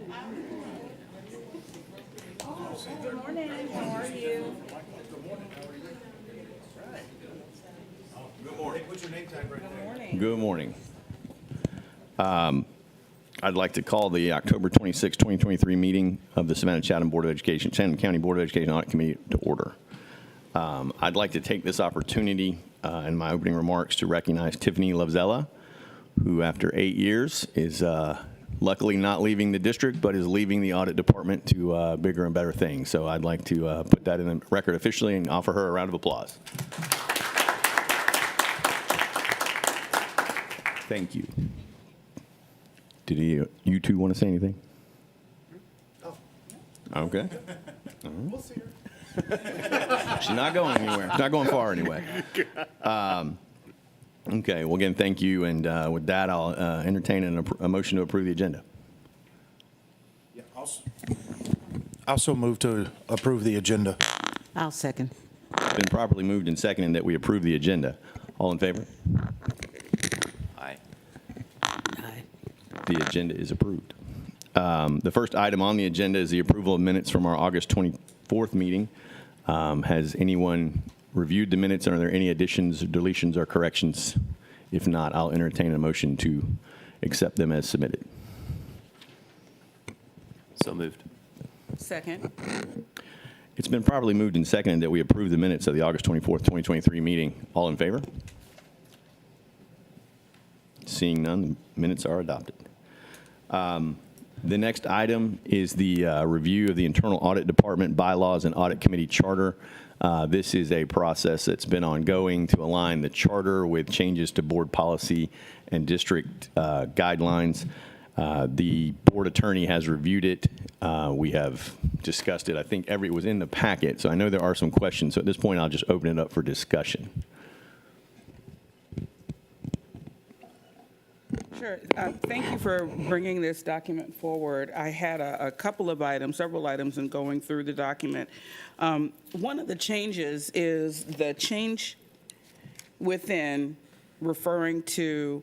Good morning. How are you? Good morning. What's your name tag right there? Good morning. Good morning. I'd like to call the October 26, 2023 meeting of the Savannah-Chatham Board of Education, Chatham County Board of Education Audit Committee to order. I'd like to take this opportunity in my opening remarks to recognize Tiffany Lovzella, who after 8 years is luckily not leaving the district, but is leaving the audit department to bigger and better things. So I'd like to put that in the record officially and offer her a round of applause. Thank you. Did you two want to say anything? Oh. Okay. We'll see her. She's not going anywhere. She's not going far anyway. Okay. Well, again, thank you. And with that, I'll entertain a motion to approve the agenda. Yeah, also move to approve the agenda. I'll second. It's been properly moved and seconded that we approve the agenda. All in favor? Aye. The agenda is approved. The first item on the agenda is the approval of minutes from our August 24th meeting. Has anyone reviewed the minutes, and are there any additions, deletions, or corrections? If not, I'll entertain a motion to accept them as submitted. So moved. Second. It's been properly moved and seconded that we approve the minutes of the August 24th, 2023 meeting. All in favor? Seeing none, the minutes are adopted. The next item is the review of the Internal Audit Department bylaws and Audit Committee charter. This is a process that's been ongoing to align the charter with changes to board policy and district guidelines. The board attorney has reviewed it. We have discussed it. I think it was in the packet, so I know there are some questions. So at this point, I'll just open it up for discussion. Sure. Thank you for bringing this document forward. I had a couple of items, several items in going through the document. One of the changes is the change within referring to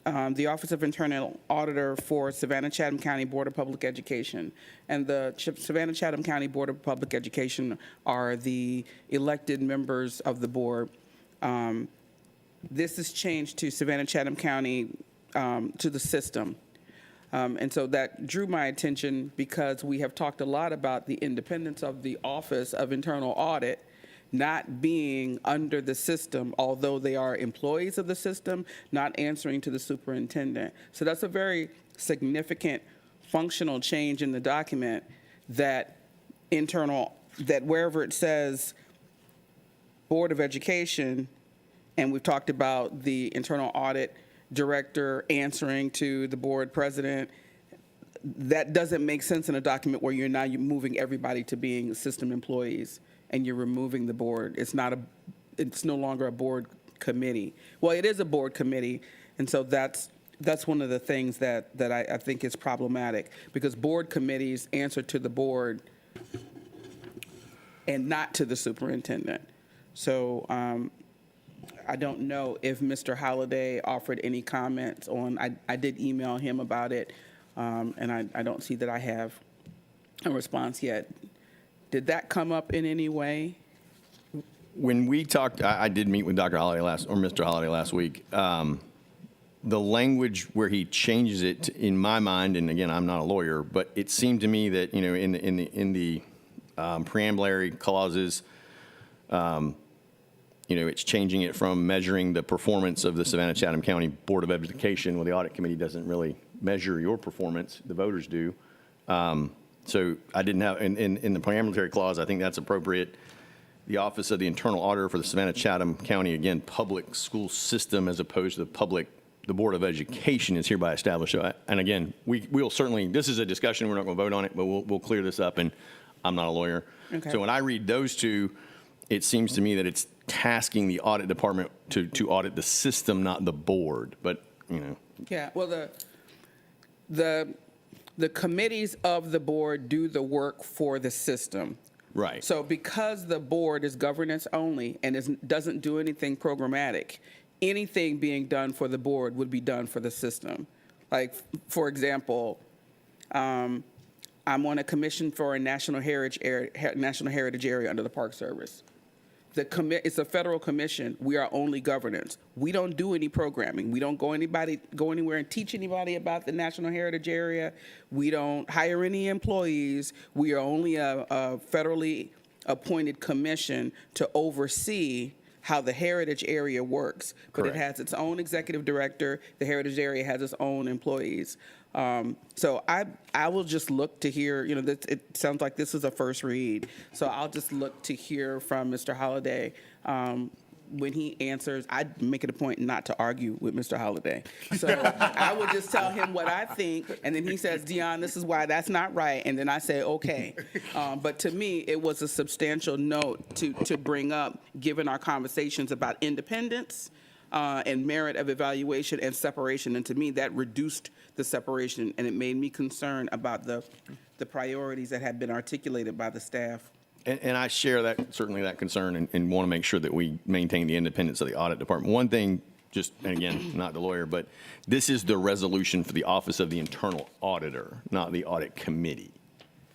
the Office of Internal Auditor for Savannah-Chatham County Board of Public Education. And the Savannah-Chatham County Board of Public Education are the elected members of the board. This is changed to Savannah-Chatham County to the system. And so that drew my attention because we have talked a lot about the independence of the Office of Internal Audit not being under the system, although they are employees of the system, not answering to the superintendent. So that's a very significant functional change in the document that wherever it says Board of Education, and we've talked about the internal audit director answering to the board president, that doesn't make sense in a document where you're moving everybody to being system employees and you're removing the board. It's no longer a board committee. Well, it is a board committee, and so that's one of the things that I think is problematic, because board committees answer to the board and not to the superintendent. So I don't know if Mr. Holliday offered any comments on, I did email him about it, and I don't see that I have a response yet. Did that come up in any way? When we talked, I did meet with Mr. Holliday last week. The language where he changes it, in my mind, and again, I'm not a lawyer, but it seemed to me that, in the preambulary clauses, it's changing it from measuring the performance of the Savannah-Chatham County Board of Education. Well, the audit committee doesn't really measure your performance; the voters do. So I didn't have in the preambulary clause. I think that's appropriate. The Office of the Internal Auditor for the Savannah-Chatham County, again, public school system, as opposed to the Board of Education, is hereby established. So and again, we'll certainly. This is a discussion. We're not going to vote on it, but we'll clear this up. And I'm not a lawyer, Okay. So when I read those two, it seems to me that it's tasking the audit department to audit the system, not the board. But Yeah. Well, the committees of the board do the work for the system. right. So because the board is governance only and doesn't do anything programmatic, anything being done for the board would be done for the system. Like, for example, I'm on a commission for a national heritage area under the Park Service. It's a federal commission. We are only governance. We don't do any programming. We don't go anywhere and teach anybody about the National Heritage Area. We don't hire any employees. We are only a federally appointed commission to oversee how the heritage area works. But Correct. it has its own executive director. The heritage area has its own employees. So I will just look to hear, it sounds like this is a first read. So I'll just look to hear from Mr. Holliday. When he answers, I'd make it a point not to argue with Mr. Holliday. So I would just tell him what I think, and then he says, Dion, this is why that's not right, and then I say, okay. But to me, it was a substantial note to bring up, given our conversations about independence and merit of evaluation and separation. And to me, that reduced the separation, and it made me concerned about the priorities that had been articulated by the staff. And I share certainly that concern and want to make sure that we maintain the independence of the audit department. One thing, and again, not the lawyer, but this is the resolution for the Office of the Internal Auditor, not the Audit Committee.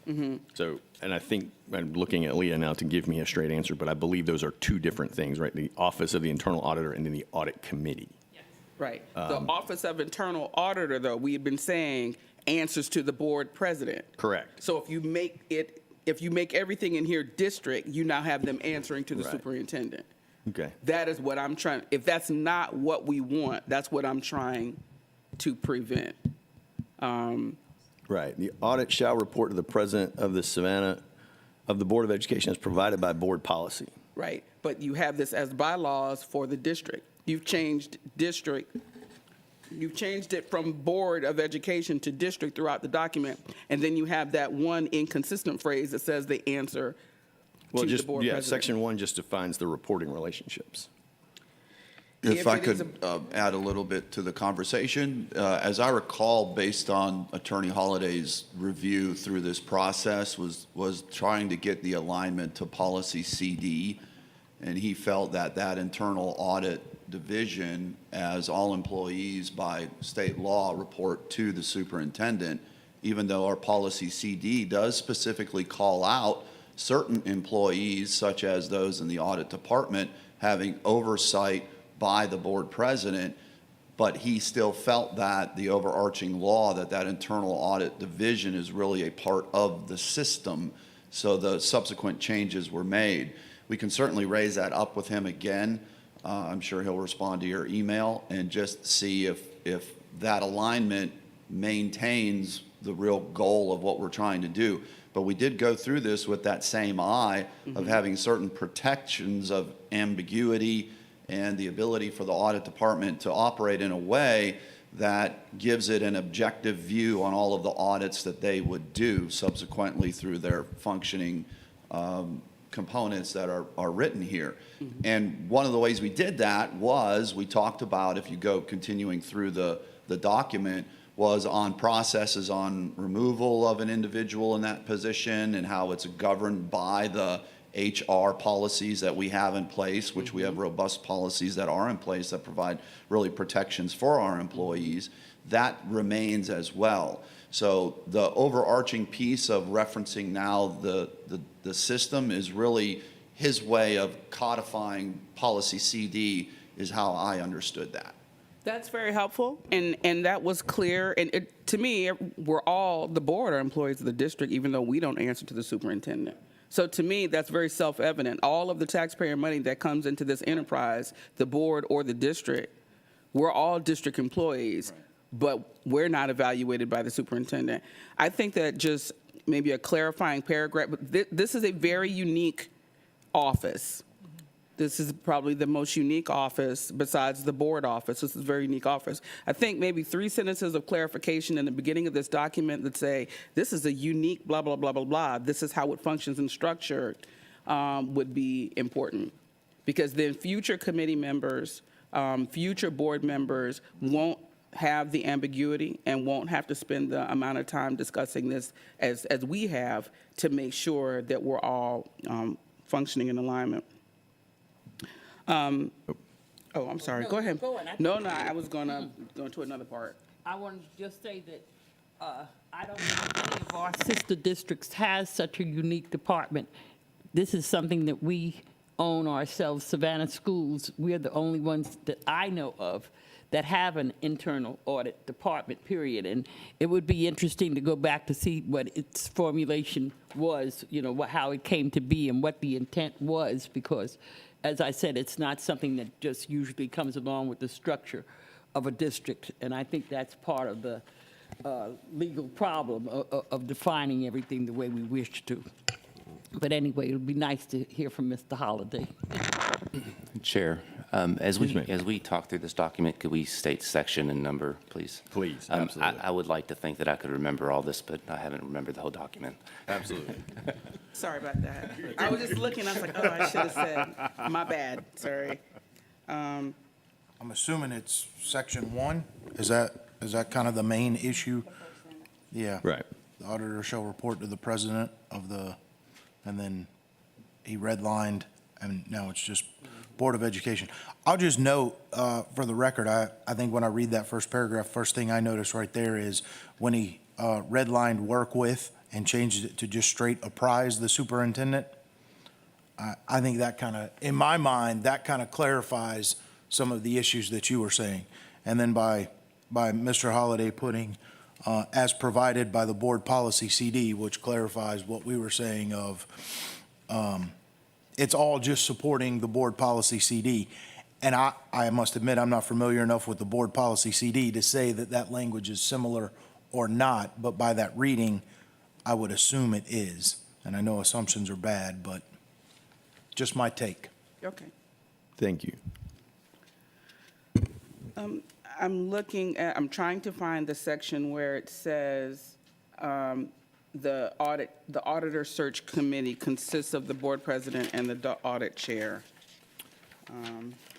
Mm-hmm. So, and I think, I'm looking at Leah now to give me a straight answer, but I believe those are two different things, right? The Office of the Internal Auditor and then the Audit Committee. Right. The Office of Internal Auditor, though, we've been saying answers to the board president. Correct. So if you make everything in here district, you now have them answering to the Right. superintendent. Okay. That is what I'm trying, if that's not what we want, that's what I'm trying to prevent. Right. The audit shall report to the president of the Board of Education as provided by board policy. Right. But you have this as bylaws for the district. You've changed it from Board of Education to district throughout the document, and then you have that one inconsistent phrase that says the answer to the board president. Section 1 just defines the reporting relationships. If I it is could add a little bit to the conversation, as I recall, based on Attorney Holliday's review through this process, was trying to get the alignment to policy CD, and he felt that internal audit division, as all employees by state law report to the superintendent, even though our policy CD does specifically call out certain employees, such as those in the audit department, having oversight by the board president, but he still felt that the overarching law, that internal audit division is really a part of the system. So the subsequent changes were made. We can certainly raise that up with him again. I'm sure he'll respond to your email and just see if that alignment maintains the real goal of what we're trying to do. But we did go through this with that same eye of having certain protections of ambiguity and the ability for the audit department to operate in a way that gives it an objective view on all of the audits that they would do subsequently through their functioning components that are written here. And one of the ways we did that was we talked about, if you go continuing through the document, was on processes on removal of an individual in that position and how it's governed by the HR policies that we have in place, which we have robust policies that are in place that provide really protections for our employees. That remains as well. So the overarching piece of referencing now the system is really his way of codifying policy CD is how I understood that. That's very helpful, and that was clear. And to me, we're all, the board are employees of the district, even though we don't answer to the superintendent. So to me, that's very self-evident. All of the taxpayer money that comes into this enterprise, the board or the district, we're all district employees, but we're not evaluated by the superintendent. I think that just maybe a clarifying paragraph, this is a very unique office. This is probably the most unique office besides the board office. This is a very unique office. I think maybe 3 sentences of clarification in the beginning of this document that say, this is a unique blah, blah, blah, blah, blah. This is how it functions and structured would be important. Because then future committee members, future board members won't have the ambiguity and won't have to spend the amount of time discussing this as we have to make sure that we're all functioning in alignment. Oh, I'm sorry. No, Go ahead. keep going. No, I was going to go to another part. I wanted to just say that I don't know if any of our sister districts has such a unique department. This is something that we own ourselves, Savannah Schools. We're the only ones that I know of that have an internal audit department, period. And it would be interesting to go back to see what its formulation was, you know, how it came to be and what the intent was, because, as I said, it's not something that just usually comes along with the structure of a district. And I think that's part of the legal problem of defining everything the way we wish to. But anyway, it would be nice to hear from Mr. Holliday. Chair, as we talk through this document, could we state section and number, please? Please, absolutely. I would like to think that I could remember all this, but I haven't remembered the whole document. Absolutely. Sorry about that. I was just looking, I was like, oh, I should have said, my bad, sorry. I'm assuming it's section 1? Is that kind of the main issue? Yeah. Right. The auditor shall report to the president of the, and then he redlined, and now it's just Board of Education. I'll just note, for the record, I think when I read that first paragraph, first thing I notice right there is when he redlined work with and changed it to just straight apprise the superintendent. I think that kind of, in my mind, that kind of clarifies some of the issues that you were saying. And then by Mr. Holliday putting as provided by the board policy CD, which clarifies what we were saying of, it's all just supporting the board policy CD. And I must admit, I'm not familiar enough with the board policy CD to say that that language is similar or not, but by that reading, I would assume it is. And I know assumptions are bad, but just my take. Okay. Thank you. I'm trying to find the section where it says, the auditor search committee consists of the board president and the audit chair.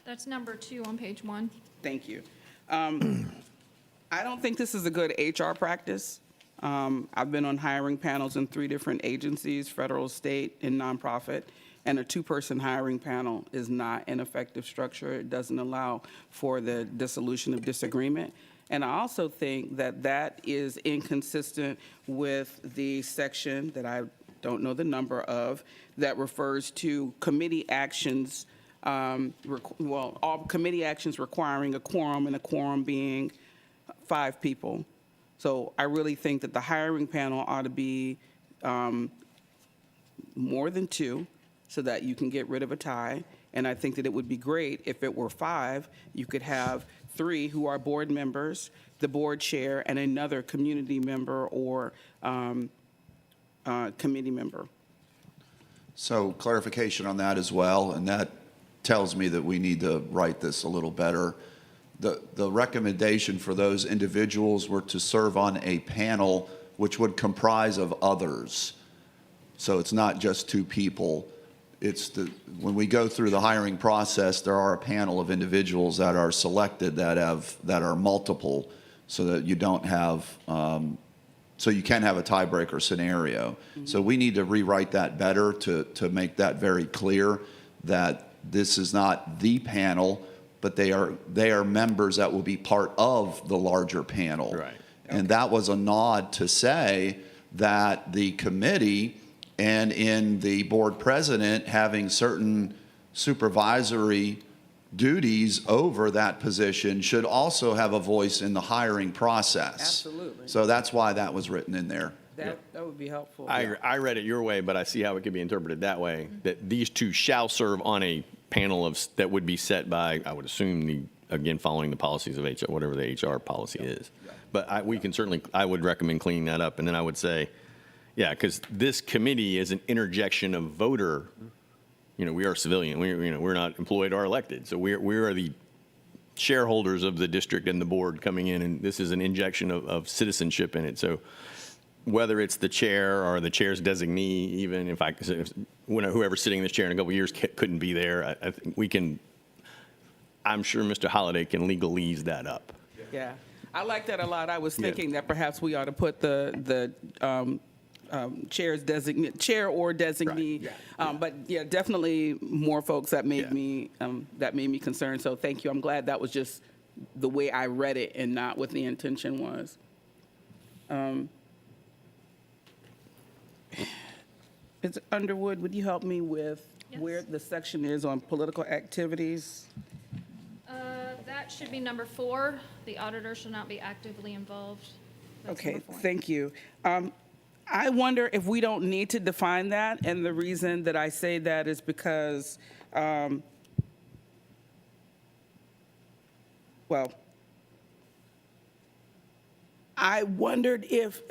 That's number 2 on page 1. Thank you. I don't think this is a good HR practice. I've been on hiring panels in 3 different agencies, federal, state, and nonprofit, and a 2-person hiring panel is not an effective structure. It doesn't allow for the dissolution of disagreement. And I also think that that is inconsistent with the section that I don't know the number of that refers to committee actions, all committee actions requiring a quorum, and a quorum being 5 people. So I really think that the hiring panel ought to be more than 2 so that you can get rid of a tie. And I think that it would be great if it were 5, you could have 3 who are board members, the board chair, and another community member or committee member. So clarification on that as well, and that tells me that we need to write this a little better. The recommendation for those individuals were to serve on a panel which would comprise of others. So it's not just 2 people. When we go through the hiring process, there are a panel of individuals that are selected that are multiple, so that you don't have, so you can have a tiebreaker scenario. Mm-hmm. So we need to rewrite that better to make that very clear that this is not the panel, but they are members that will be part of the larger panel. Right. And that was a nod to say that the committee and in the board president having certain supervisory duties over that position should also have a voice in the hiring process. Absolutely. So that's why that was written in there. That would be helpful. I read it your way, but I see how it could be interpreted that way, that these 2 shall serve on a panel that would be set by, I would assume, again, following the policies of HR, whatever the HR policy is. But I would recommend cleaning that up. And then I would say, yeah, because this committee is an interjection of voter. We are civilian. We're not employed or elected. So we are the shareholders of the district and the board coming in, and this is an injection of citizenship in it. So whether it's the chair or the chair's designee, even if whoever's sitting in this chair in a couple of years couldn't be there, I think we can. I'm sure Mr. Holliday can legalese that up. Yeah, I like that a lot. I was thinking that perhaps we ought to put the chair or designee. Right. But yeah, definitely more folks that made me concerned. So thank you. I'm glad that was just the way I read it and not what the intention was. Ms. Underwood, would you help me with Yes. where the section is on political activities? That should be number 4. The auditor shall not be actively involved. That's Okay, number 4. thank you. I wonder if we don't need to define that, and the reason that I say that is because, well, I wondered if,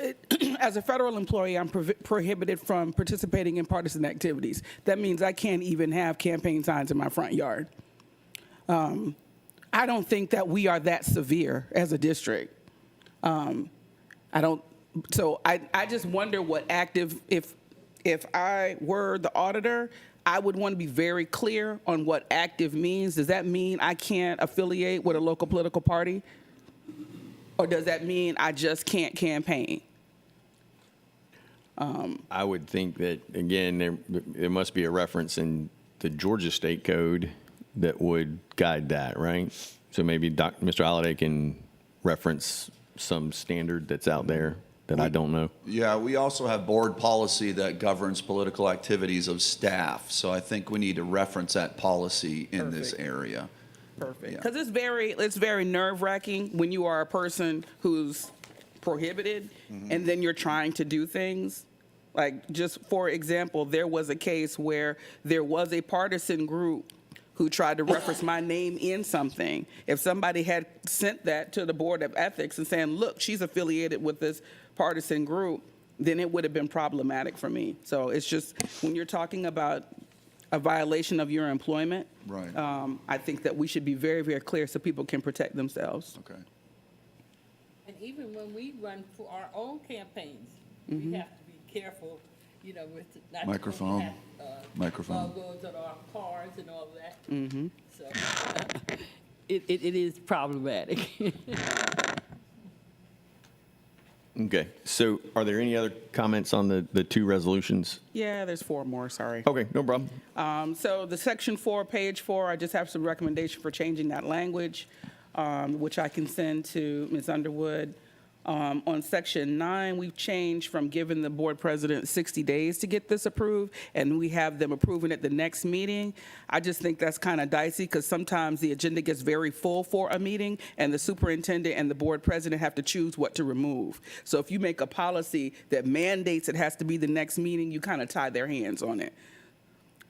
as a federal employee, I'm prohibited from participating in partisan activities. That means I can't even have campaign signs in my front yard. I don't think that we are that severe as a district. So I just wonder what active, if I were the auditor, I would want to be very clear on what active means. Does that mean I can't affiliate with a local political party? Or does that mean I just can't campaign? I would think that, again, there must be a reference in the Georgia State Code that would guide that, right? So maybe Mr. Holliday can reference some standard that's out there that I don't know. Yeah, we also have board policy that governs political activities of staff. So I think we need to reference that policy in this Perfect. area. Perfect. Yeah. Because it's very nerve-wracking when you are a person who's prohibited and then you're trying to do things. Like, just for example, there was a case where there was a partisan group who tried to reference my name in something. If somebody had sent that to the Board of Ethics and saying, look, she's affiliated with this partisan group, then it would have been problematic for me. So it's just, when you're talking about a violation of your employment, Right. I think that we should be very, very clear so people can protect themselves. Okay. And even when we run for our own campaigns, we have to be careful, with not to Microphone. have, Microphone. logos on our cars and all of that. So it is problematic. Okay, so are there any other comments on the two resolutions? Yeah, there's 4 more, sorry. Okay, no problem. So the section 4, page 4, I just have some recommendation for changing that language, which I can send to Ms. Underwood. On section 9, we've changed from giving the board president 60 days to get this approved, and we have them approving it the next meeting. I just think that's kind of dicey because sometimes the agenda gets very full for a meeting, and the superintendent and the board president have to choose what to remove. So if you make a policy that mandates it has to be the next meeting, you kind of tie their hands on it.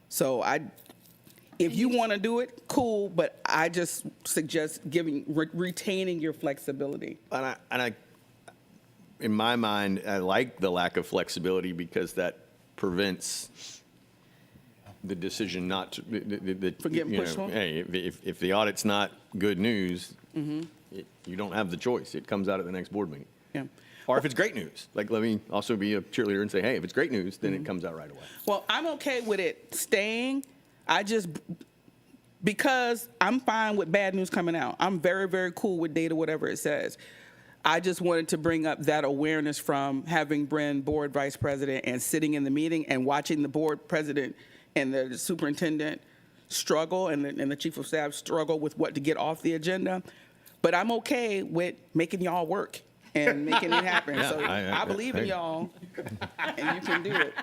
So if you want to do it, cool, but I just suggest retaining your flexibility. And I, in my mind, I like the lack of flexibility because that prevents the decision not to, For getting pushed on? hey, if the audit's not good news, you don't have the choice. It comes out at the next board meeting. Yeah. Or if it's great news, like let me also be a cheerleader and say, hey, if it's great news, then it comes out right away. Well, I'm okay with it staying. Because I'm fine with bad news coming out. I'm very, very cool with data, whatever it says. I just wanted to bring up that awareness from having been board vice president and sitting in the meeting and watching the board president and the superintendent struggle and the chief of staff struggle with what to get off the agenda. But I'm okay with making y'all work and making it happen. Yeah, So I believe in hey. y'all, and you can do it.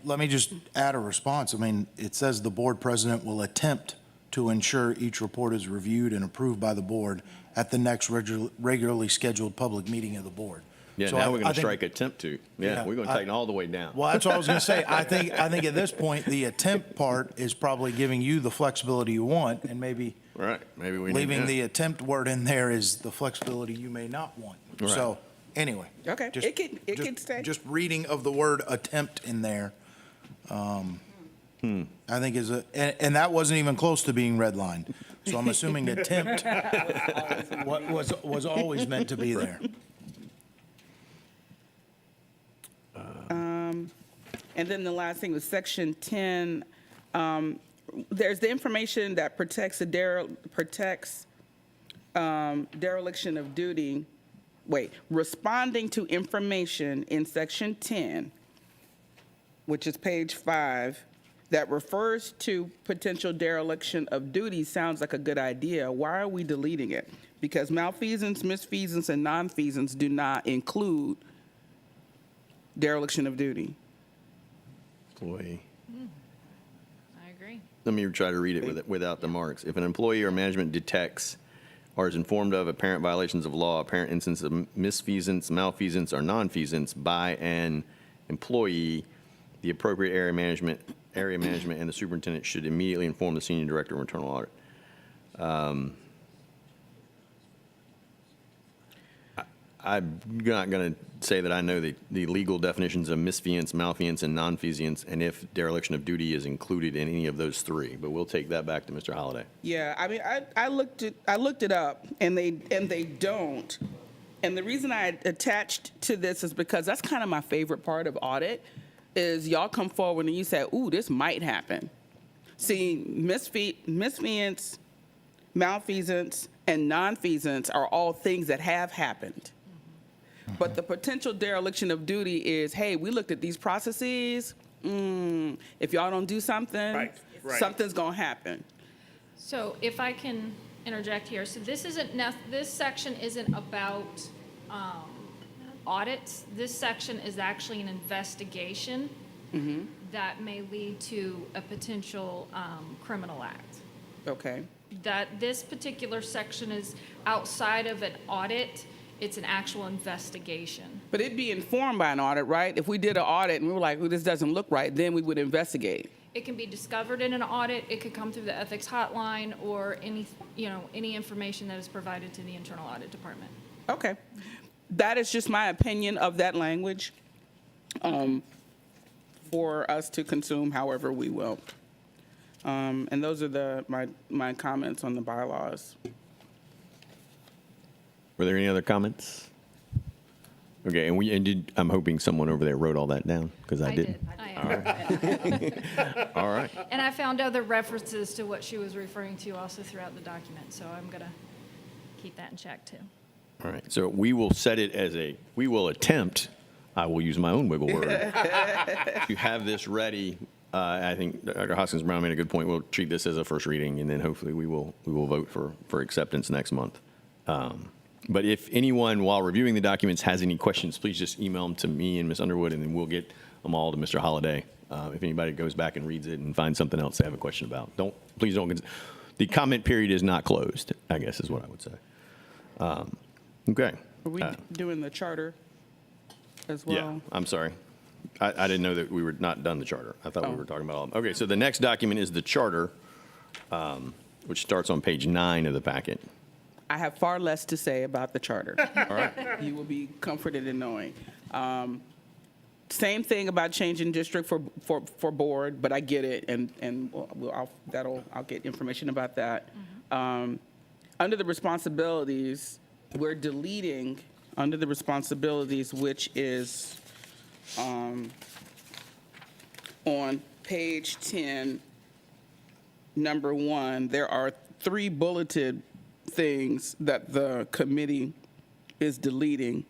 Let me just add a response. It says the board president will attempt to ensure each report is reviewed and approved by the board at the next regularly scheduled public meeting of the board. Yeah, So now we're I going to think- strike attempt to. Yeah, we're going to tighten all the way down. Well, that's what I was going to say. I think at this point, the attempt part is probably giving you the flexibility you want, and maybe Right, maybe we need leaving that. the attempt word in there is the flexibility you may not want. Right. So, anyway. Okay, it can stay. Just reading of the word attempt in there, I think and that wasn't even close to being redlined. So I'm assuming attempt was always meant to be there. And then the last thing was section 10. There's the information that protects dereliction of duty. Responding to information in section 10, which is page 5, that refers to potential dereliction of duty sounds like a good idea. Why are we deleting it? because malfeasance, misfeasance, and nonfeasance do not include dereliction of duty. Employee. I agree. Let me try to read it without the marks. If an employee or management detects or is informed of apparent violations of law, apparent instance of misfeasance, malfeasance, or nonfeasance by an employee, the appropriate area management, and the superintendent should immediately inform the senior director of internal audit. I'm not going to say that I know the legal definitions of misfeasance, malfeasance, and nonfeasance, and if dereliction of duty is included in any of those three. But we'll take that back to Mr. Holliday. Yeah, I mean, I looked it up, and they don't. And the reason I attached to this is because that's kind of my favorite part of audit, is y'all come forward and you say, ooh, this might happen. See, misfeasance, malfeasance, and nonfeasance are all things that have happened. But the potential dereliction of duty is, hey, we looked at these processes. If y'all don't do something, Right. something's going to happen. So if I can interject here, so this section isn't about audits. This section is actually an investigation that may lead to a potential criminal act. Okay. That this particular section is outside of an audit, it's an actual investigation. But it'd be informed by an audit, right? If we did an audit and we were like, well, this doesn't look right, then we would investigate. It can be discovered in an audit, it could come through the ethics hotline, or any information that is provided to the internal audit department. Okay. That is just my opinion of that language for us to consume however we will. And those are my comments on the bylaws. Were there any other comments? Okay, I'm hoping someone over there wrote all that down, because I didn't. All right. And I found other references to what she was referring to also throughout the document, so I'm gonna keep that in check too. All right, so we will set it as we will attempt, I will use my own wiggle word, to have this ready. I think Dr. Hoskins-Brown made a good point. We'll treat this as a first reading, and then hopefully we will vote for acceptance next month. But if anyone, while reviewing the documents, has any questions, please just email them to me and Ms. Underwood, and then we'll get them all to Mr. Holliday. If anybody goes back and reads it and finds something else they have a question about, please don't. The comment period is not closed, I guess is what I would say. Okay. Are we doing the charter as well? Yeah, I'm sorry. I didn't know that we were not done the charter. I thought we Oh. were talking about all of them. Okay, so the next document is the charter, which starts on page 9 of the packet. I have far less to say about the charter. All right. You will be comforted in knowing. Same thing about changing district for board, but I get it, and I'll get information about that. Under the responsibilities, we're deleting under the responsibilities, which is on page 10, number 1. There are 3 bulleted things that the committee is deleting,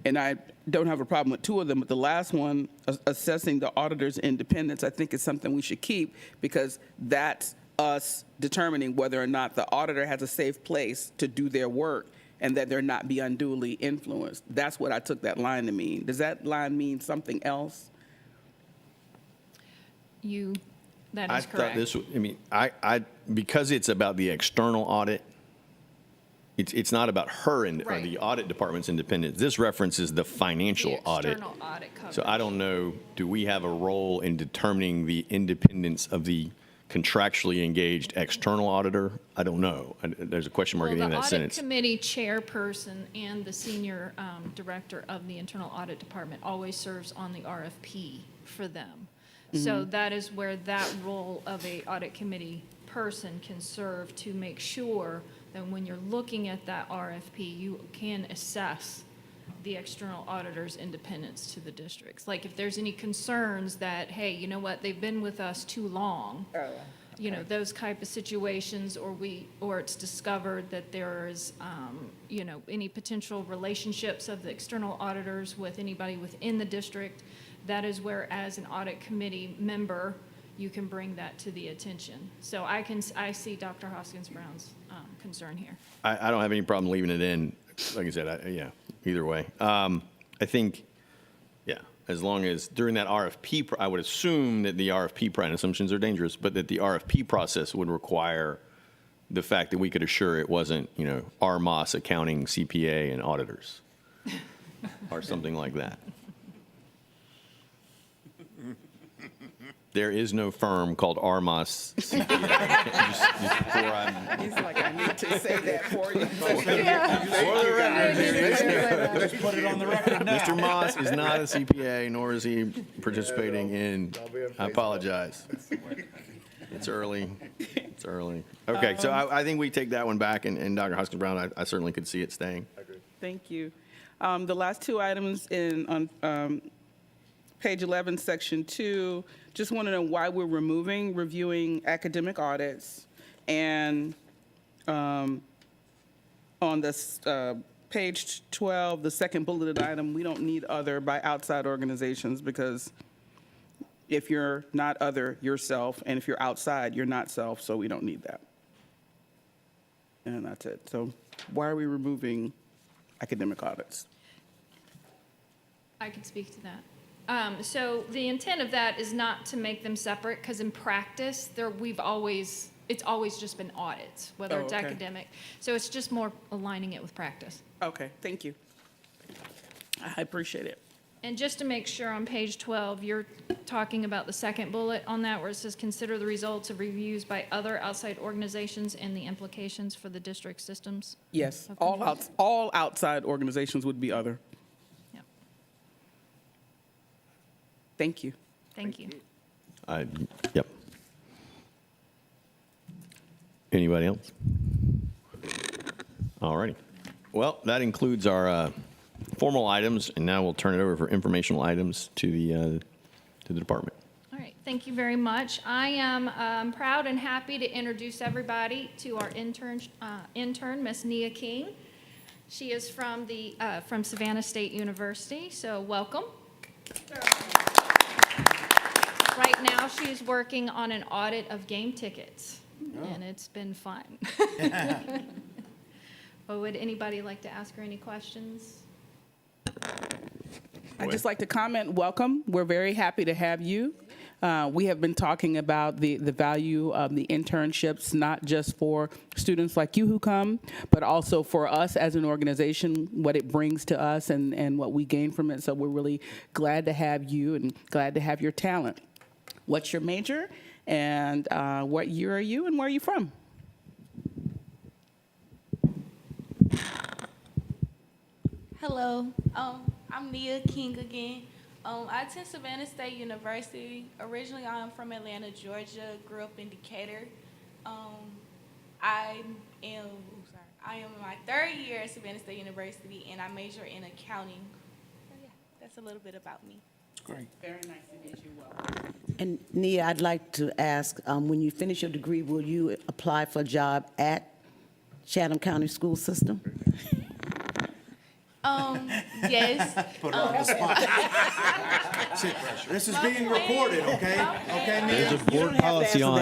and I don't have a problem with 2 of them, but the last one, assessing the auditor's independence, I think is something we should keep, because that's us determining whether or not the auditor has a safe place to do their work and that they're not be unduly influenced. That's what I took that line to mean. Does that line mean something else? That I is thought correct. this, because it's about the external audit, it's not about her or Right. the audit department's independence. This references the financial The audit. external audit coverage. So I don't know, do we have a role in determining the independence of the contractually engaged external auditor? I don't know. There's a question mark at the end of that Well, sentence. the audit committee chairperson and the senior director of the internal audit department always serves on the RFP for them. So that is where that role of a audit committee person can serve to make sure that when you're looking at that RFP, you can assess the external auditor's independence to the districts. Like if there's any concerns that, hey, you know what, they've been with us too long. You know, those type of situations, or it's discovered that there is, any potential relationships of the external auditors with anybody within the district. That is where, as an audit committee member, you can bring that to the attention. So I see Dr. Hoskins-Brown's concern here. I don't have any problem leaving it in. Like I said, yeah, either way. I think, yeah, as long as during that RFP, I would assume that the RFP, and assumptions are dangerous, but that the RFP process would require the fact that we could assure it wasn't, RMOS, accounting, CPA, and auditors, or something like that. There is no firm called RMOS CPA. Just before I'm He's like, I need to say that for you. Let's put it on the record now. Mr. Moss is not a CPA, nor is he participating in, I apologize. It's early. It's early. Okay, so I think we take that one back, and Dr. Hoskins-Brown, I certainly could see it staying. Thank you. The last two items on page 11, section 2, just want to know why we're reviewing academic audits. And on this page 12, the second bulleted item, we don't need other by outside organizations, because if you're not other, you're self, and if you're outside, you're not self, so we don't need that. And that's it. So why are we removing academic audits? I can speak to that. So the intent of that is not to make them separate, because in practice, it's always just been audits, whether it's okay. academic. So it's just more aligning it with practice. Okay, thank you. I appreciate it. And just to make sure, on page 12, you're talking about the second bullet on that, where it says, consider the results of reviews by other outside organizations and the implications for the district systems. Yes, Okay. all outside organizations would be other. Yep. Thank you. Thank you. Yep. Anybody else? All righty. Well, that includes our formal items, and now we'll turn it over for informational items to the department. All right, thank you very much. I am proud and happy to introduce everybody to our intern, Miss Nia King. She is from Savannah State University, so welcome. Right now, she's working on an audit of game tickets, and it's been fun. Well, would anybody like to ask her any questions? I'd just like to comment, welcome. We're very happy to have you. We have been talking about the value of the internships, not just for students like you who come, but also for us as an organization, what it brings to us and what we gain from it. So we're really glad to have you and glad to have your talent. What's your major, and what year are you, and where are you from? Hello, I'm Nia King again. I attend Savannah State University. Originally, I'm from Atlanta, Georgia. Grew up in Decatur. I am in my third year at Savannah State University, and I major in accounting. So yeah, that's a little bit about me. Great. Very nice to meet you. Welcome. And Nia, I'd like to ask, when you finish your degree, will you apply for a job at Chatham County School System? Yes. Put her on the spot. This is being recorded, okay? Okay, There's Nia? a board policy on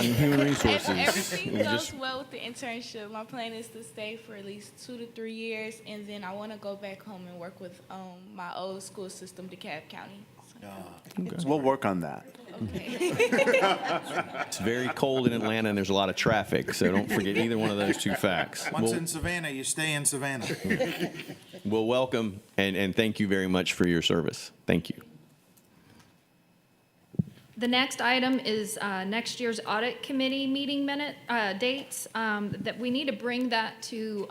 human If resources. everything We goes just- well with the internship, my plan is to stay for at least 2 to 3 years, and then I want to go back home and work with my old school system, DeKalb County. So, We'll work on that. okay. It's very cold in Atlanta, and there's a lot of traffic, so don't forget either one of those two facts. Once in Savannah, you stay in Savannah. Well, welcome, and thank you very much for your service. Thank you. The next item is next year's audit committee meeting dates, that we need to bring that to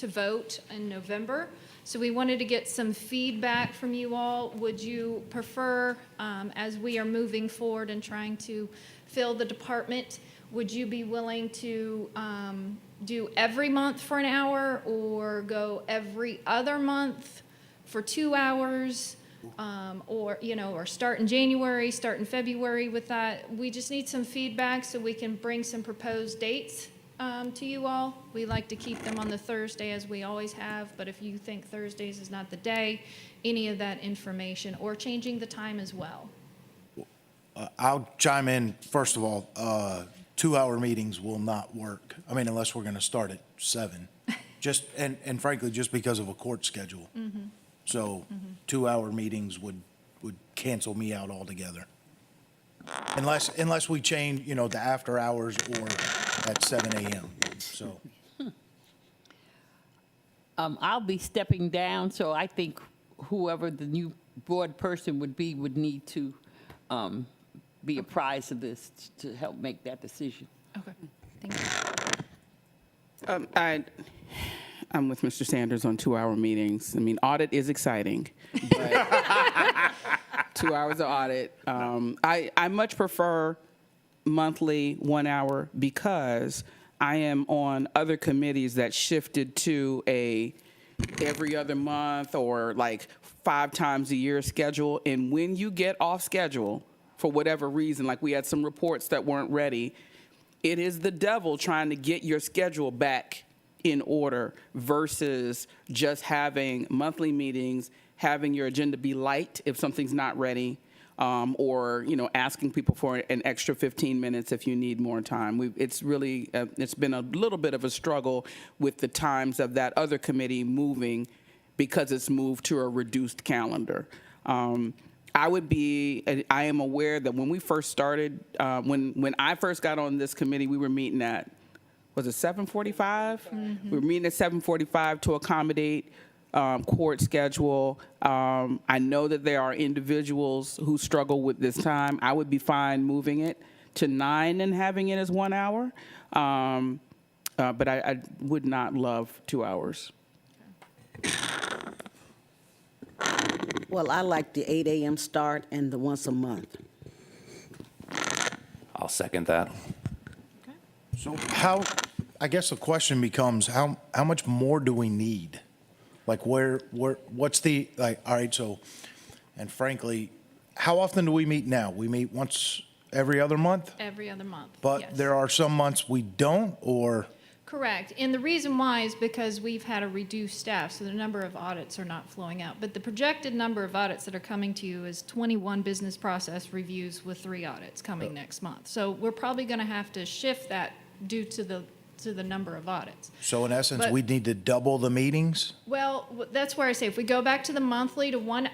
vote in November. So we wanted to get some feedback from you all. Would you prefer, as we are moving forward and trying to fill the department, would you be willing to do every month for an hour, or go every other month for 2 hours? Or start in January, start in February with that. We just need some feedback so we can bring some proposed dates to you all. We like to keep them on the Thursday, as we always have, but if you think Thursdays is not the day, any of that information, or changing the time as well. I'll chime in, first of all. 2-hour meetings will not work. I mean, unless we're going to start at 7. Just, and frankly, just because of a court schedule. So 2-hour meetings would cancel me out altogether. Unless we change, you know, the after hours or at 7 a.m. So, I'll be stepping down, so I think whoever the new board person would be would need to be apprised of this to help make that decision. Okay, thank you. I'm with Mr. Sanders on 2-hour meetings. I mean, audit is exciting, but 2 hours of audit. I much prefer monthly 1 hour because I am on other committees that shifted to a every other month or like 5 times a year schedule. And when you get off schedule for whatever reason, like we had some reports that weren't ready, it is the devil trying to get your schedule back in order versus just having monthly meetings, having your agenda be light if something's not ready, or, you know, asking people for an extra 15 minutes if you need more time. It's really, it's been a little bit of a struggle with the times of that other committee moving because it's moved to a reduced calendar. I am aware that when we first started, when I first got on this committee, we were meeting at, was it 7:45? We were meeting at 7:45 to accommodate court schedule. I know that there are individuals who struggle with this time. I would be fine moving it to 9 and having it as 1 hour, but I would not love 2 hours. Well, I like the 8 a.m. start and the once a month. I'll second that. so I guess the question becomes, how much more do we need? Like what's the, like, all right, so, and frankly, how often do we meet now? We meet once every other month? Every other month, But yes. there are some months we don't, or? Correct. And the reason why is because we've had a reduced staff, so the number of audits are not flowing out. But the projected number of audits that are coming to you is 21 business process reviews with 3 audits coming next month. So we're probably going to have to shift that due to the number of audits. So in essence, But- we'd need to double the meetings? Well, that's where I say, if we go back to the monthly to 1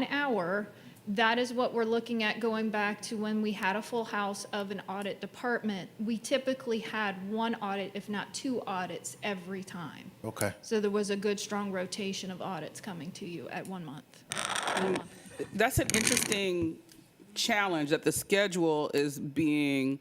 hour, that is what we're looking at going back to when we had a full house of an audit department. We typically had 1 audit, if not 2 audits every time. Okay. So there was a good, strong rotation of audits coming to you at 1 month. That's an interesting challenge that the schedule is being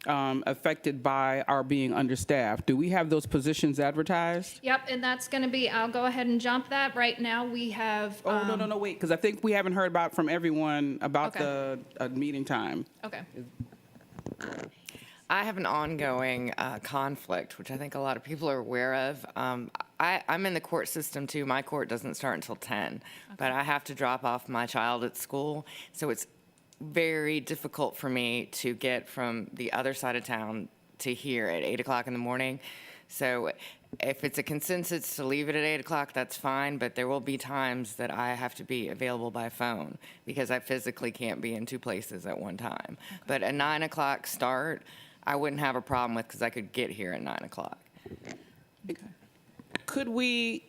affected by our being understaffed. Do we have those positions advertised? Yep, and that's going to be, I'll go ahead and jump that. Right now, we have. Oh, no, wait, because I think we haven't heard about from everyone about Okay. the meeting time. Okay. I have an ongoing conflict, which I think a lot of people are aware of. I'm in the court system too. My court doesn't start until 10, but I have to drop off my child at school. So it's very difficult for me to get from the other side of town to here at 8 o'clock in the morning. So if it's a consensus to leave it at 8 o'clock, that's fine, but there will be times that I have to be available by phone because I physically can't be in 2 places at one time. But a 9 o'clock start, I wouldn't have a problem with because I could get here at 9 o'clock. Could we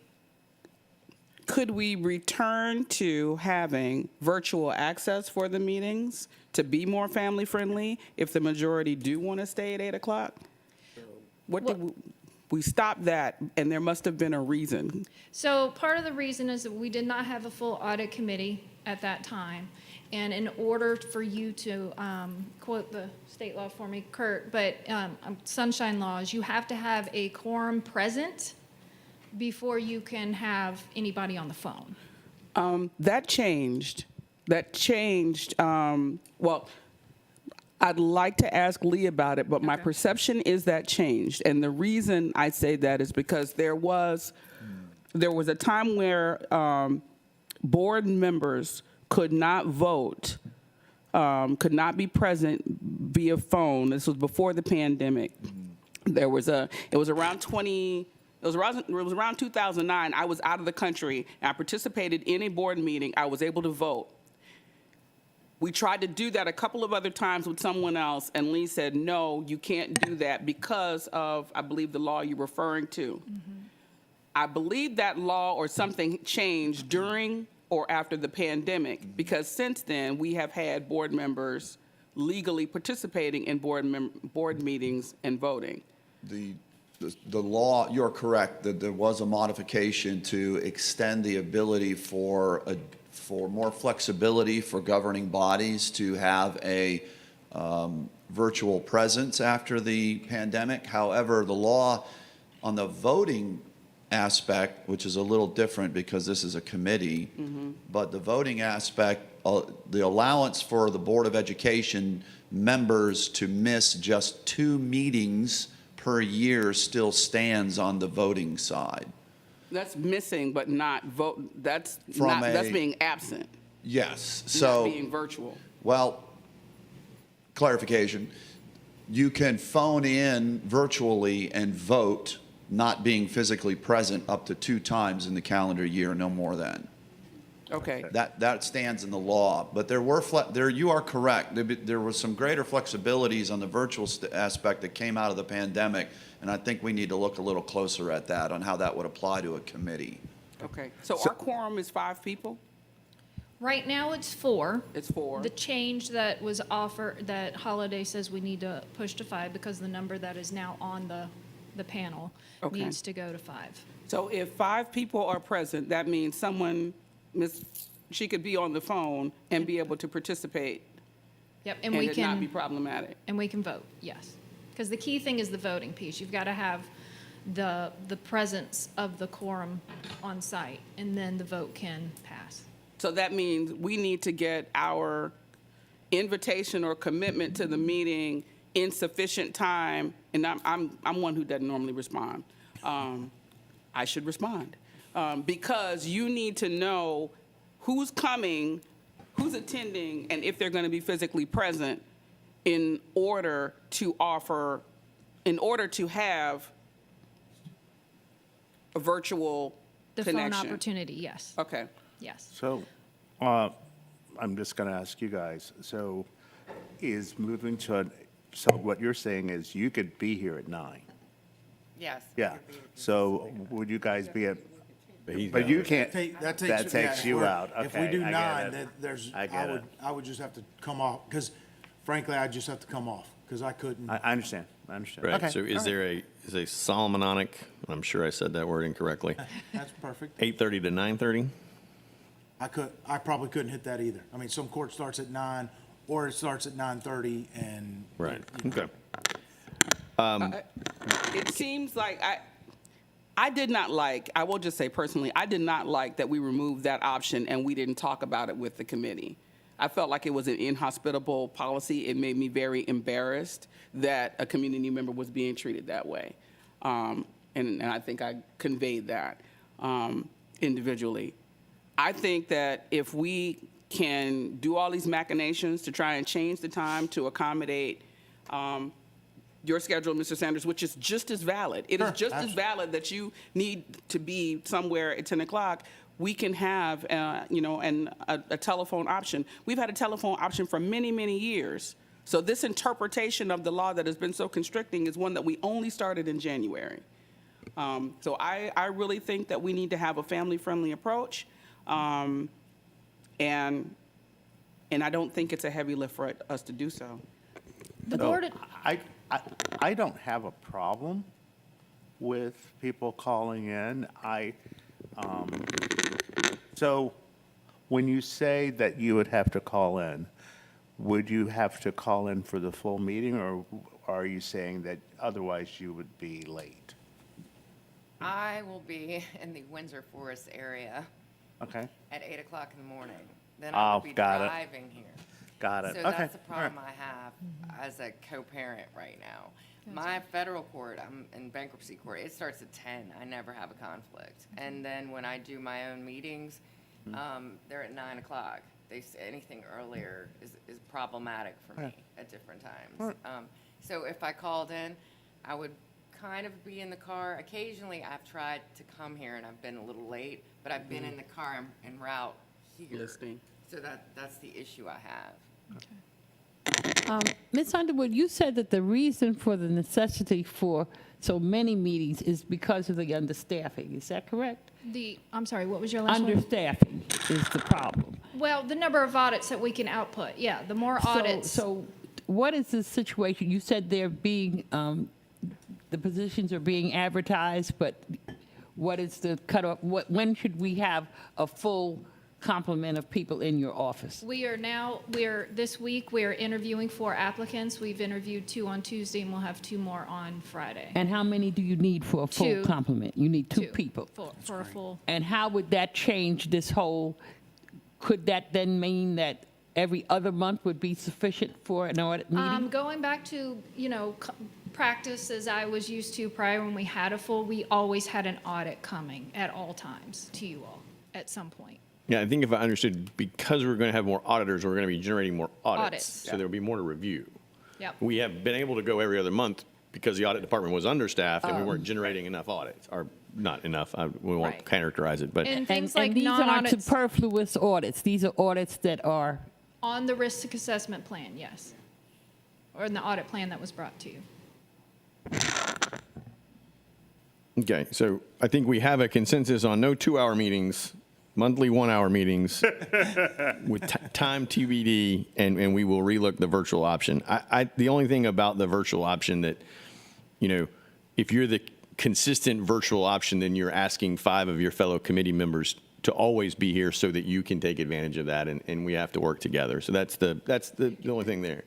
return to having virtual access for the meetings to be more family friendly if the majority do want to stay at 8 o'clock? What did we stopped that, and there must have been a reason. So part of the reason is that we did not have a full audit committee at that time. And in order for you to, quote the state law for me, Kurt, but sunshine laws, you have to have a quorum present before you can have anybody on the phone. That changed. Well, I'd like to ask Lee about it, but my perception is that changed. And the reason I say that is because there was a time where board members could not vote, could not be present via phone. This was before the pandemic. It was around 2009. I was out of the country. And I participated in a board meeting. I was able to vote. We tried to do that a couple of other times with someone else, and Lee said, no, you can't do that because of, I believe, the law you're referring to. I believe that law or something changed during or after the pandemic, because since then, we have had board members legally participating in board meetings and voting. The law, you're correct, that there was a modification to extend the ability for more flexibility for governing bodies to have a virtual presence after the pandemic. However, the law on the voting aspect, which is a little different because this is a committee, but the voting aspect, the allowance for the Board of Education members to miss just 2 meetings per year still stands on the voting side. That's missing, but not vote, that's From that's a- being absent, Yes, not so, being virtual. well, clarification. You can phone in virtually and vote, not being physically present up to 2 times in the calendar year, no more than. Okay. That stands in the law, but you are correct. There was some greater flexibilities on the virtual aspect that came out of the pandemic, and I think we need to look a little closer at that, on how that would apply to a committee. Okay. So our quorum is 5 people? Right now, it's 4. It's 4. The change that was offered, that Holiday says we need to push to 5 because the number that is now on the panel Okay. needs to go to 5. So if 5 people are present, that means someone, she could be on the phone and be able to participate Yep, and it not be problematic. And we can vote, yes. Because the key thing is the voting piece. You've got to have the presence of the quorum on site, and then the vote can pass. So that means we need to get our invitation or commitment to the meeting in sufficient time, and I'm one who doesn't normally respond. I should respond. Because you need to know who's coming, who's attending, and if they're going to be physically present in order to have a virtual The connection. phone opportunity, yes, Okay. yes. So, I'm just going to ask you guys, so so what you're saying is you could be here at 9? Yes. Yeah, so would you guys be at, He's but got- you can't, That that takes you out, okay. If we do I get 9, it. then I get it. I would just have to come off, because frankly, I'd just have to come off, because I couldn't. I understand, Okay, Right, so all is right. there is a Solomonic, I'm sure I said that word incorrectly, That's perfect. 8:30 to 9:30? I probably couldn't hit that either. I mean, some court starts at 9, or it starts at 9:30, and. Right, you know. okay. It seems like I did not like, I will just say personally, I did not like that we removed that option and we didn't talk about it with the committee. I felt like it was an inhospitable policy. It made me very embarrassed that a community member was being treated that way. And I think I conveyed that individually. I think that if we can do all these machinations to try and change the time to accommodate your schedule, Mr. Sanders, which is just as valid. It is Sure, just as valid that you need to be somewhere at 10 o'clock. We can have, a telephone option. We've had a telephone option for many, many years. So this interpretation of the law that has been so constricting is one that we only started in January. So I really think that we need to have a family-friendly approach. And I don't think it's a heavy lift for us to do so. The board, I don't have a problem with people calling in. So when you say that you would have to call in, would you have to call in for the full meeting, or are you saying that otherwise you would be late? I will be in the Windsor Forest area Okay, at 8 o'clock in the morning. Then I will be got it. driving here. got it. So Okay, that's the all right. problem I have as a co-parent right now. My federal court, I'm in bankruptcy court, it starts at 10. I never have a conflict. And then when I do my own meetings, they're at 9 o'clock. Anything earlier is problematic for me at different times. So if I called in, I would kind of be in the car. Occasionally, I've tried to come here and I've been a little late, but I've been in the car en route here. Listening. So that's the issue I have. Ms. Underwood, you said that the reason for the necessity for so many meetings is because of the understaffing. Is that correct? I'm sorry, what was your last one? Understaffing is the problem. Well, the number of audits that we can output, yeah, the more audits. So what is the situation? You said they're being, the positions are being advertised, but what is the cutoff? When should we have a full complement of people in your office? This week, we are interviewing 4 applicants. We've interviewed 2 on Tuesday, and we'll have 2 more on Friday. And how many do you need for a full 2. complement? You need 2 2 people. For a full. And how would that change this whole, could that then mean that every other month would be sufficient for an audit meeting? Going back to, practice as I was used to prior when we had a full, we always had an audit coming at all times to you all at some point. Yeah, I think if I understood, because we're going to have more auditors, we're going to be generating more audits. Audits. So there'll be more to review. Yep. We have been able to go every other month because the audit department was understaffed and we weren't generating enough audits, or not enough. We won't Right. characterize it, but And things like and these aren't non-audits superfluous audits. These are audits that are, on the risk assessment plan, yes. Or in the audit plan that was brought to you. okay. So I think we have a consensus on no 2-hour meetings, monthly 1-hour meetings with time TBD, and we will relook the virtual option. The only thing about the virtual option that, if you're the consistent virtual option, then you're asking 5 of your fellow committee members to always be here so that you can take advantage of that, and we have to work together. So that's the only thing there.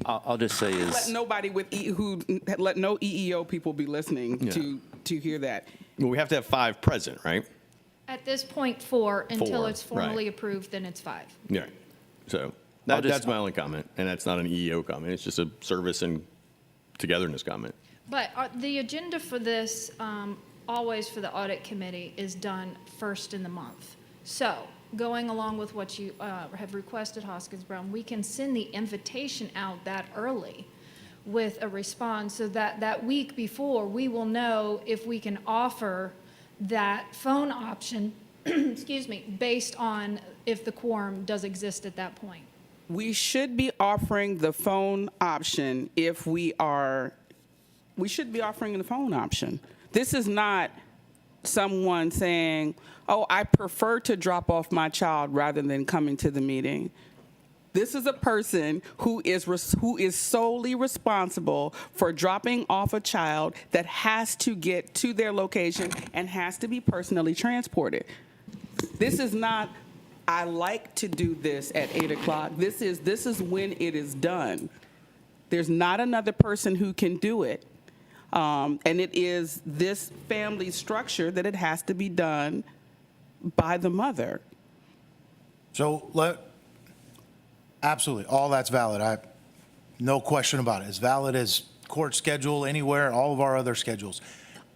I'll just say Let is, nobody let no EEO people be listening to hear that. Well, we have to have 5 present, right? At this point, 4, until 4, it's formally right. approved, then it's 5. Yeah. So I'll just- that's my only comment, and that's not an EEO comment. It's just a service and togetherness comment. But the agenda for this, always for the audit committee, is done first in the month. So, going along with what you have requested, Hoskins Brown, we can send the invitation out that early with a response, so that week before, we will know if we can offer that phone option, excuse me, based on if the quorum does exist at that point. We should be offering the phone option we should be offering the phone option. This is not someone saying, oh, I prefer to drop off my child rather than coming to the meeting. This is a person who is solely responsible for dropping off a child that has to get to their location and has to be personally transported. This is not, I like to do this at 8 o'clock. This is when it is done. There's not another person who can do it. And it is this family structure that it has to be done by the mother. So absolutely, all that's valid. No question about it. As valid as court schedule anywhere, all of our other schedules.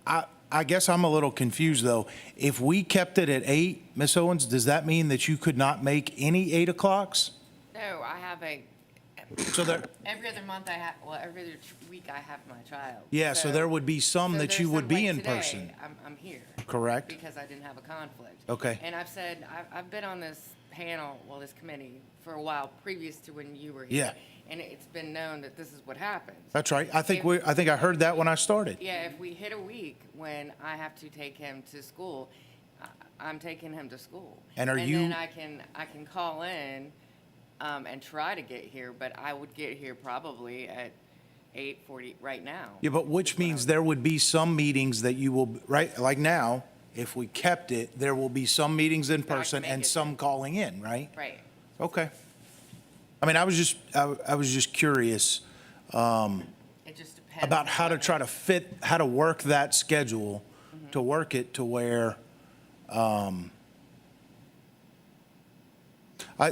I guess I'm a little confused, though. If we kept it at 8, Ms. Owens, does that mean that you could not make any 8 o'clocks? No, I have So there, every other month every other week I have my child. yeah, so there would be some that you would be in person. I'm here. Correct. Because I didn't have a conflict. Okay. And I've said, I've been on this panel, this committee, for a while previous to when you were here. Yeah. And it's been known that this is what happens. That's right. I think I heard that when I started. Yeah, if we hit a week when I have to take him to school, I'm taking him to school. And are And you- then I can call in and try to get here, but I would get here probably at 8:40 right now. Yeah, but which means there would be some meetings that you will, right, like now, if we kept it, there will be some meetings in That I can person make and it some calling in, right? Right. Okay. I mean, I was just curious It just depends. about how to on try to how to work that schedule, to work it to where,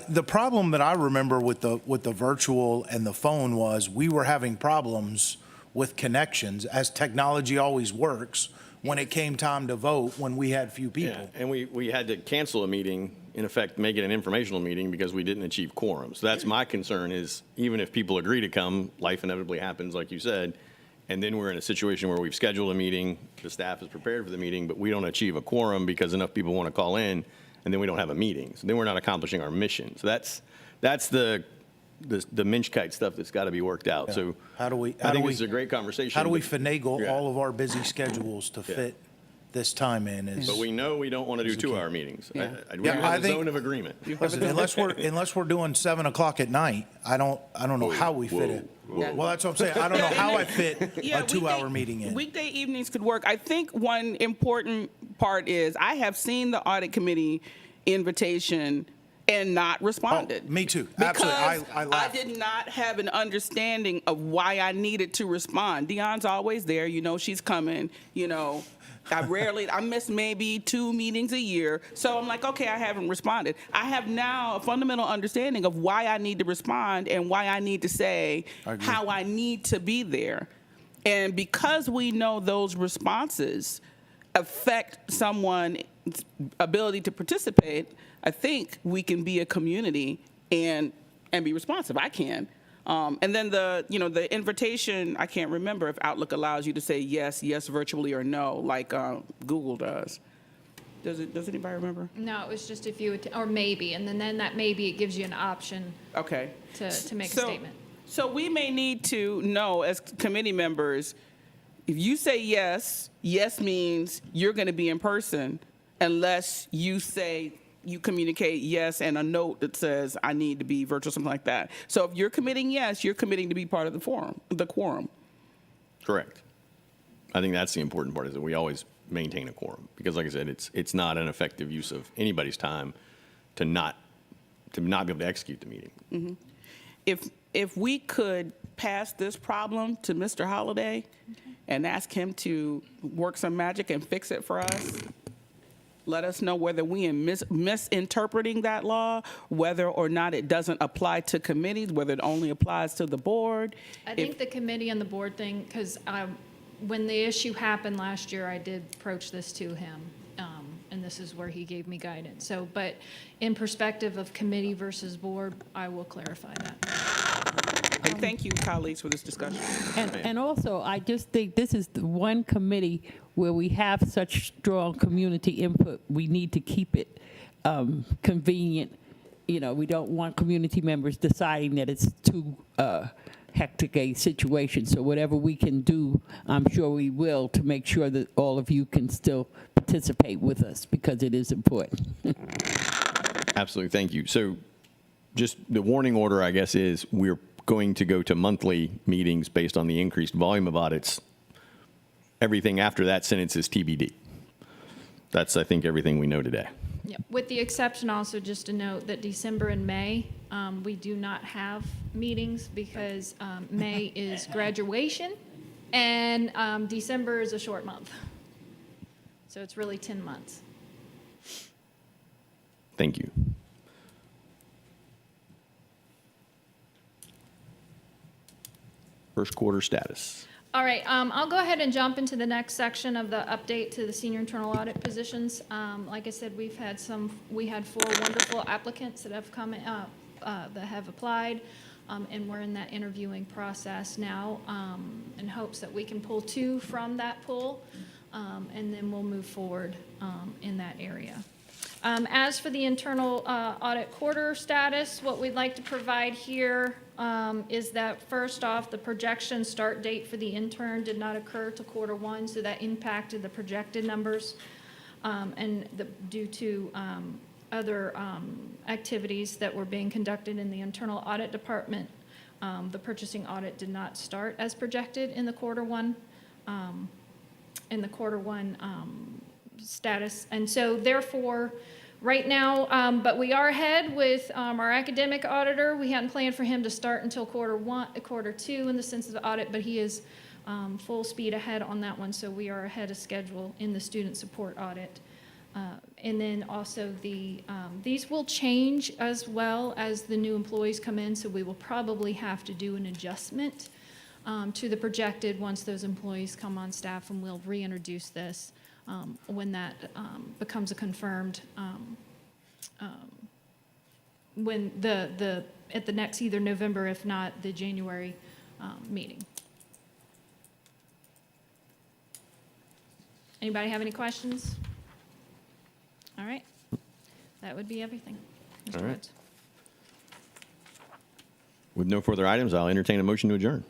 the problem that I remember with the virtual and the phone was we were having problems with connections, as technology always works, when it came time to vote, when we had few Yeah, people. and we had to cancel a meeting, in effect, make it an informational meeting because we didn't achieve quorum. So that's my concern is, even if people agree to come, life inevitably happens, like you said, and then we're in a situation where we've scheduled a meeting, the staff is prepared for the meeting, but we don't achieve a quorum because enough people want to call in. and then we don't have a meeting. So then we're not accomplishing our mission. So that's the Minchkite stuff that's got to be worked out. So How do we? I think this is a great conversation. How do we but- finagle Yeah. all of our busy schedules to fit this time in? But we know we don't want to do 2-hour meetings. Yeah. We Yeah, I have a think- zone of agreement. Listen, unless we're doing 7 o'clock at night, I don't know how we fit it. whoa. Well, that's what I'm saying. I don't know how I fit Yeah, a 2-hour meeting in. Weekday evenings could work. I think one important part is I have seen the audit committee invitation and not responded. Me too. Absolutely. Because I laughed. did not have an understanding of why I needed to respond. Dion's always there. You know she's coming. You know, I miss maybe 2 meetings a year. So I'm like, okay, I haven't responded. I have now a fundamental understanding of why I need to respond and why I need to say how I need to be there. And because we know those responses affect someone's ability to participate, I think we can be a community and be responsive. I can. And then the invitation, I can't remember if Outlook allows you to say yes virtually or no, like Google does. Does anybody remember? No, it was just if you, or maybe, and then that maybe it gives you an option Okay. to make a statement. So we may need to know as committee members, if you say yes means you're going to be in person unless you communicate yes and a note that says I need to be virtual, something like that. So if you're committing yes, you're committing to be part of the quorum. Correct. I think that's the important part, is that we always maintain a quorum. Because like I said, it's not an effective use of anybody's time to not be able to execute the meeting. If we could pass this problem to Mr. Holliday and ask him to work some magic and fix it for us, let us know whether we are misinterpreting that law, whether or not it doesn't apply to committees, whether it only applies to the board. I think the committee and the board thing, because when the issue happened last year, I did approach this to him, and this is where he gave me guidance. So, but in perspective of committee versus board, I will clarify that. And thank you, colleagues, for this discussion. And also, I just think this is the one committee where we have such strong community input. We need to keep it convenient. You know, we don't want community members deciding that it's too hectic a situation. So whatever we can do, I'm sure we will, to make sure that all of you can still participate with us, because it is important. Absolutely, thank you. So just the warning order, I guess, is we're going to go to monthly meetings based on the increased volume of audits. Everything after that sentence is TBD. That's, I think, everything we know today. Yep. With the exception also, just to note that December and May, we do not have meetings because May is graduation and December is a short month. So it's really 10 months. Thank you. First quarter status. All right, I'll go ahead and jump into the next section of the update to the senior internal audit positions. Like I said, we had 4 wonderful applicants that have come, that have applied, and we're in that interviewing process now, in hopes that we can pull 2 from that pool, and then we'll move forward in that area. As for the internal audit quarter status, what we'd like to provide here is that, first off, the projection start date for the intern did not occur to quarter 1, so that impacted the projected numbers. And due to other activities that were being conducted in the internal audit department, the purchasing audit did not start as projected in the quarter 1. Status. And so therefore, right now, but we are ahead with our academic auditor. We hadn't planned for him to start until quarter 2 in the sense of the audit, but he is full speed ahead on that one. So we are ahead of schedule in the student support audit. And then also these will change as well as the new employees come in. So we will probably have to do an adjustment to the projected once those employees come on staff, and we'll reintroduce this when that becomes a confirmed, when at the next either November, if not the January meeting. Anybody have any questions? All right. That would be everything, Mr. All right. Woods. With no further items, I'll entertain a motion to adjourn.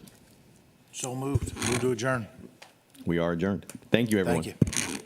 So moved. Move to adjourn. We are adjourned. Thank you, everyone. Thank you.